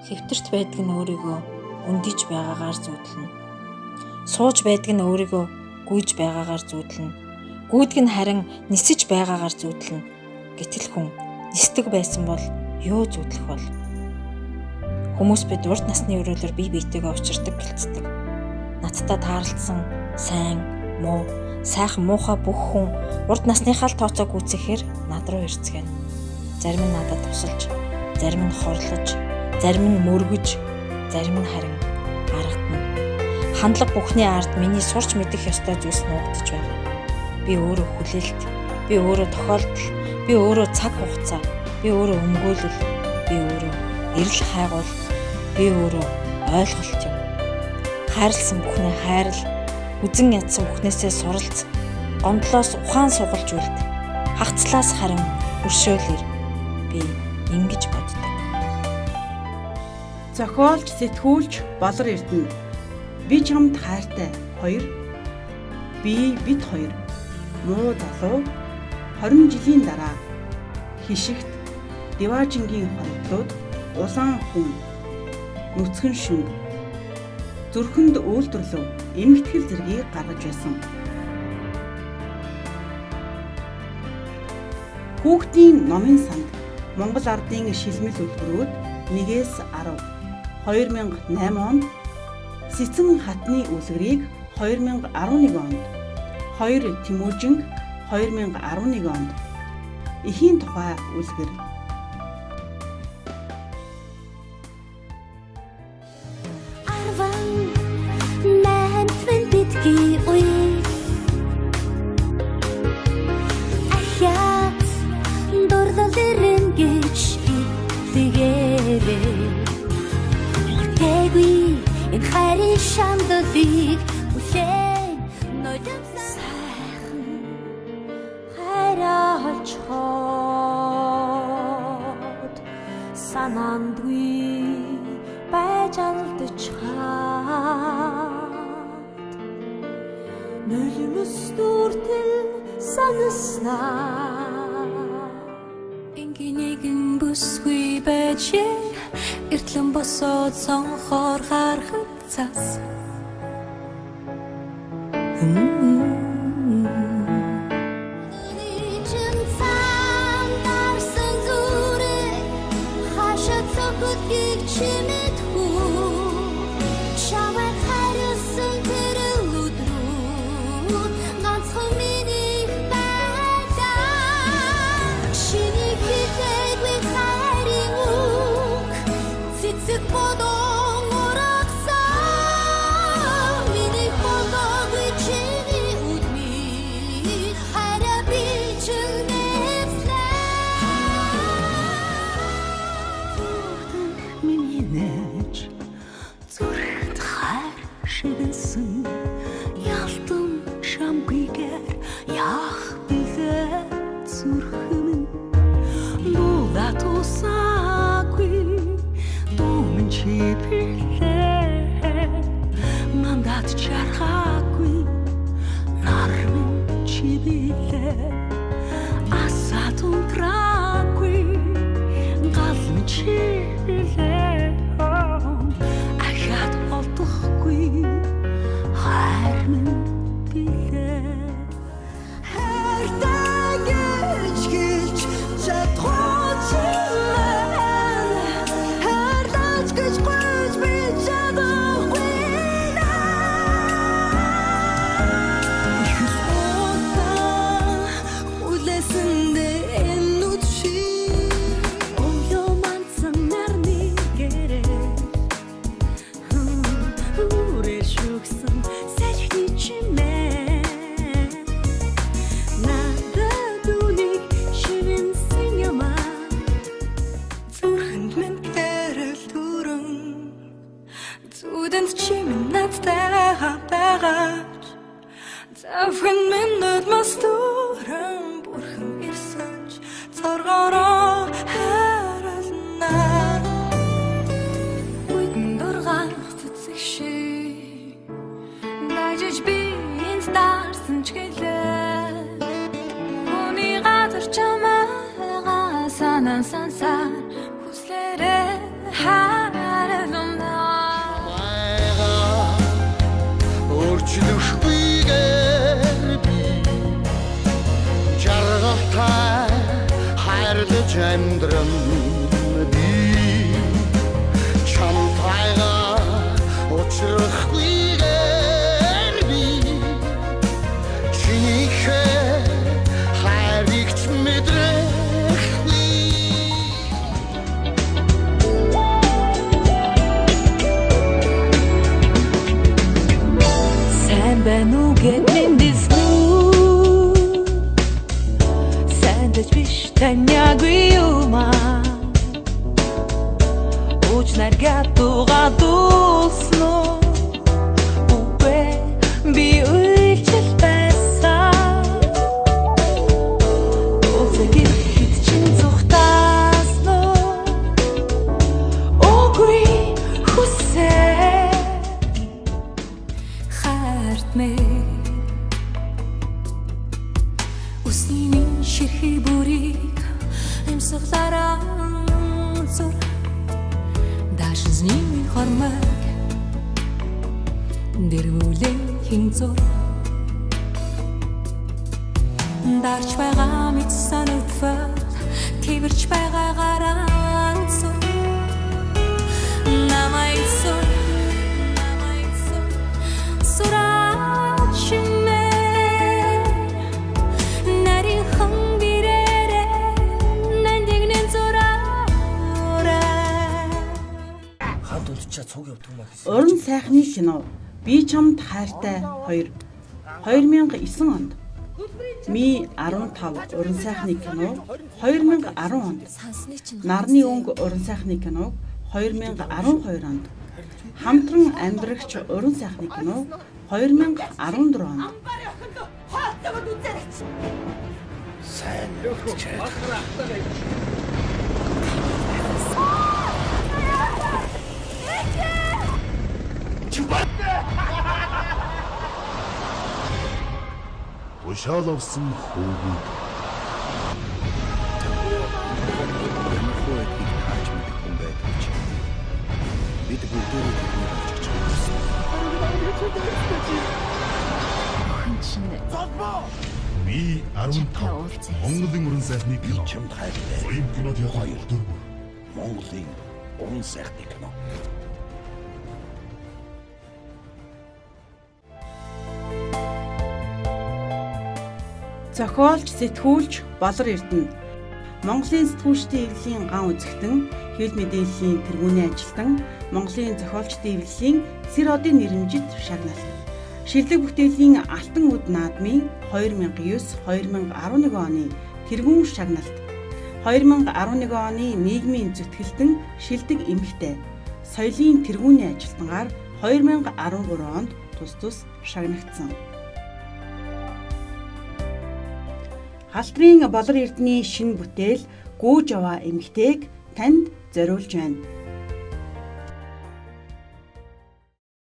Хэвтэрт байдаг нь өөрийгөө өндиж байгаагаар зүүдлэнэ. Сууж байдаг нь өөрийгөө гүйж байгаагаар зүүдлэнэ. Гүйдэг нь харин нисэж байгаагаар зүүдлэнэ. Гэтэл хүн нисдэг байсан бол юу зүүдлэх бол? Хүмүүс бид урт насны өрөөлөөр бие биетэйгээ учирдаг гэлцдэг. Надтай таарлцсан сайн, муу, сайхан муухай бүх хүн урт насныхаа л тооцоог үүсгэхээр над руу ирцгэнэ. Зарим нь надад тусалж, зарим нь хорлож, зарим нь мөргөж, зарим нь харин аргадна. Хандлага бүхний ард миний сурч мэдэх ёстой зүйлс нуугдаж байгаа. Би өөрөө хүлээлт, би өөрөө тохиолдол, би өөрөө цаг хугацаа, би өөрөө өмгөөлөл, би өөрөө эрэл хайгуул, би өөрөө ойлголт юм. Хайрлсан бүхнээ хайрал, үзэн ядсан бүхнээсээ суралц, гомдлоос ухаан сугалж үлд, хагцлаас харин өршөөлөр би ингэж боддог. Зохиолч, сэтгүүлч Болор Эрдэнэ. Би чамд хайртай 2. Би бид 2. Муу залуу 20 жилийн дараа хишигт Диважингийн хоригдлууд улаан хүн нүцгэн шүн зүрхэнд үйлдвэрлэв эмэгтгэл зэргийг гаргаж байсан. Хүүхдийн номын санд Монгол ардын шилмэл үлгэрүүд 1-10 2008 онд Сэцэн хатны үлгэрийг 2011 онд 2 Тэмүүжинг 2011 онд эхийн тухай үлгэр шандалыг үлэн ноёдом сайхан хайраач хот санаандгүй байж алдчихад нулимс дүртэл санаснаа ингэнийгэн бүсгүй байж эртлэн босоод сонхоор харахад цаас санаа сансаар хүслээрээ Ижлэхгүйгээр би жаргалтай хайрлаж амьдран би чамтайга учрахгүйгээр би чинийхээ хайрыгч мэдрэхгүй. Сайн байна уу гэд мэдсэн Сандж биш танягүй юм аа Уч наргатуга дусно Үгүй би үйлчил байсан Уцэгэр хит чин зүхтасно Үгүй хүсээ Харт мэ Усны минь ширхий бүрийг Эмсэглараа зур Дашзний минь хормог Дэрвүүлэн хин зур Дарч байгаа мэд санагдвал Тэрч байгаа гараа зур Намайг зур Уран сайхны кино Би чамд хайртай 2 2009 онд Ми 15 уран сайхны кино 2010 онд Нарны өнгө уран сайхны кино 2012 онд Хамтран амьдрагч уран сайхны кино 2014 онд Сайн Ушаал авсан хүүгүүд бид бүгдээ хэлж Би 15 Монголын уран сайхны кино чамд хайртай. Ийм кинод явах 2 Монголын уран сайхны кино. Зохиолч, сэтгүүлч Болор Эрдэнэ Монголын сэтгүүлчдийн эвлэлийн ган үзэгтэн, хэвлэл мэдээллийн тэргүүний ажилтан, Монголын зохиолчдын эвлэлийн Сэр одын нэрмжид шагналт. Шилдэг бүтээлийн Алтан үд наадмын 2009-2011 оны тэргүүн шагналт. 2011 оны нийгмийн зүтгэлтэн шилдэг эмэгтэй, соёлын тэргүүний ажилтнаар 2013 онд тус шагнагдсан. Халтрын Болор Эрдэнэний шинэ бүтээл Гүүж аваа эмэгтэйг танд зориулж байна.